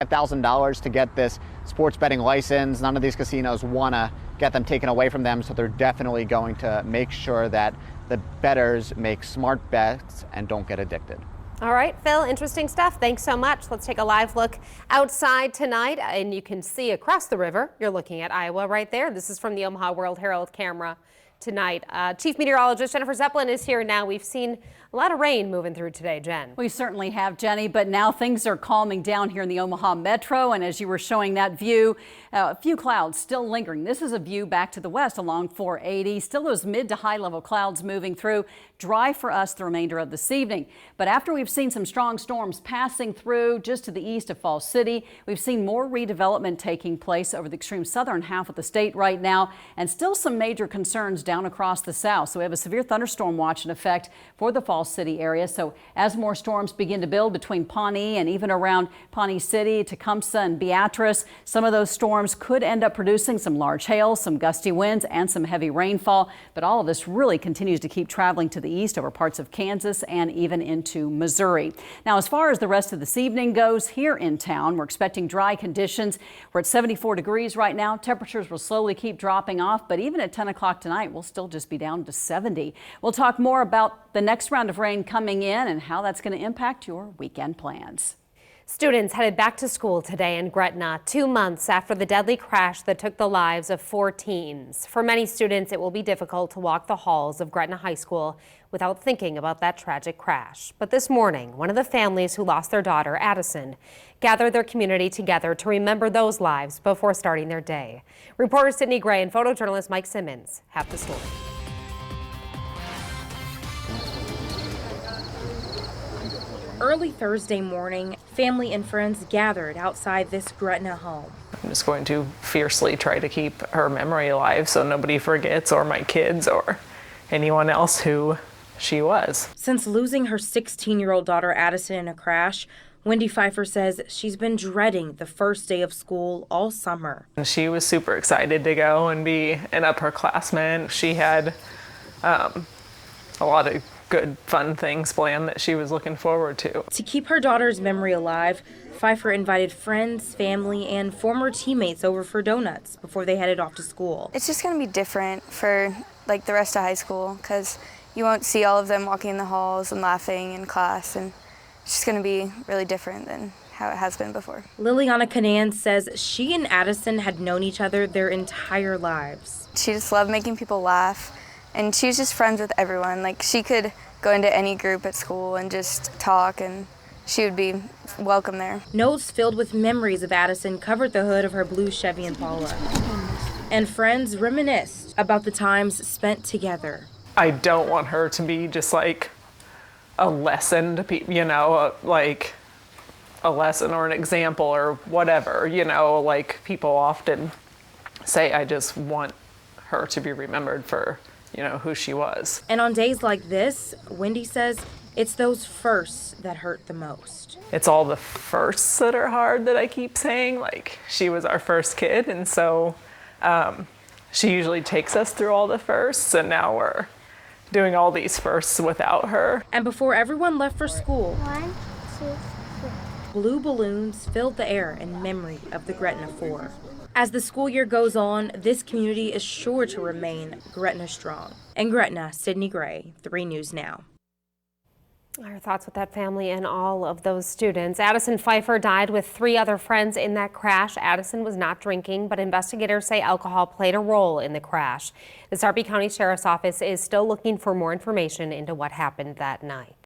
$5,000 to get this sports betting license. None of these casinos want to get them taken away from them, so they're definitely going to make sure that the bettors make smart bets and don't get addicted. All right, Phil, interesting stuff. Thanks so much. Let's take a live look outside tonight, and you can see across the river. You're looking at Iowa right there. This is from the Omaha World Herald camera tonight. Chief Meteorologist Jennifer Zeppelin is here now. We've seen a lot of rain moving through today, Jen. We certainly have, Jenny, but now things are calming down here in the Omaha Metro. And as you were showing that view, a few clouds still lingering. This is a view back to the west along 480. Still those mid to high level clouds moving through. Dry for us the remainder of this evening. But after we've seen some strong storms passing through just to the east of Falls City, we've seen more redevelopment taking place over the extreme southern half of the state right now, and still some major concerns down across the south. So we have a severe thunderstorm watch in effect for the Falls City area. So as more storms begin to build between Pawnee and even around Pawnee City, Tecumseh and Beatrice, some of those storms could end up producing some large hail, some gusty winds and some heavy rainfall. But all of this really continues to keep traveling to the east over parts of Kansas and even into Missouri. Now, as far as the rest of this evening goes here in town, we're expecting dry conditions. We're at 74 degrees right now. Temperatures will slowly keep dropping off, but even at 10 o'clock tonight, we'll still just be down to 70. We'll talk more about the next round of rain coming in and how that's going to impact your weekend plans. Students headed back to school today in Gretna, 2 months after the deadly crash that took the lives of 4 teens. For many students, it will be difficult to walk the halls of Gretna High School without thinking about that tragic crash. But this morning, one of the families who lost their daughter, Addison, gathered their community together to remember those lives before starting their day. Reporter Sydney Gray and photojournalist Mike Simmons have the story. Early Thursday morning, family and friends gathered outside this Gretna home. I'm just going to fiercely try to keep her memory alive so nobody forgets, or my kids or anyone else, who she was. Since losing her 16-year-old daughter Addison in a crash, Wendy Pfeiffer says she's been dreading the first day of school all summer. She was super excited to go and be an upperclassman. She had a lot of good, fun things planned that she was looking forward to. To keep her daughter's memory alive, Pfeiffer invited friends, family, and former teammates over for donuts before they headed off to school. It's just going to be different for like the rest of high school because you won't see all of them walking in the halls and laughing in class, and it's just going to be really different than how it has been before. Liliana Canan says she and Addison had known each other their entire lives. She just loved making people laugh, and she was just friends with everyone. Like, she could go into any group at school and just talk, and she would be welcome there. Notes filled with memories of Addison covered the hood of her blue Chevy Impala. And friends reminisced about the times spent together. I don't want her to be just like a lesson to people, you know, like a lesson or an example or whatever, you know, like people often say. I just want her to be remembered for, you know, who she was. And on days like this, Wendy says it's those firsts that hurt the most. It's all the firsts that are hard that I keep saying. Like, she was our first kid, and so she usually takes us through all the firsts, and now we're doing all these firsts without her. And before everyone left for school, 1, 2, 3. Blue balloons filled the air in memory of the Gretna 4. As the school year goes on, this community is sure to remain Gretna strong. In Gretna, Sydney Gray, 3 News Now. Our thoughts with that family and all of those students. Addison Pfeiffer died with 3 other friends in that crash. Addison was not drinking, but investigators say alcohol played a role in the crash. The Sarpy County Sheriff's Office is still looking for more information into what happened that night.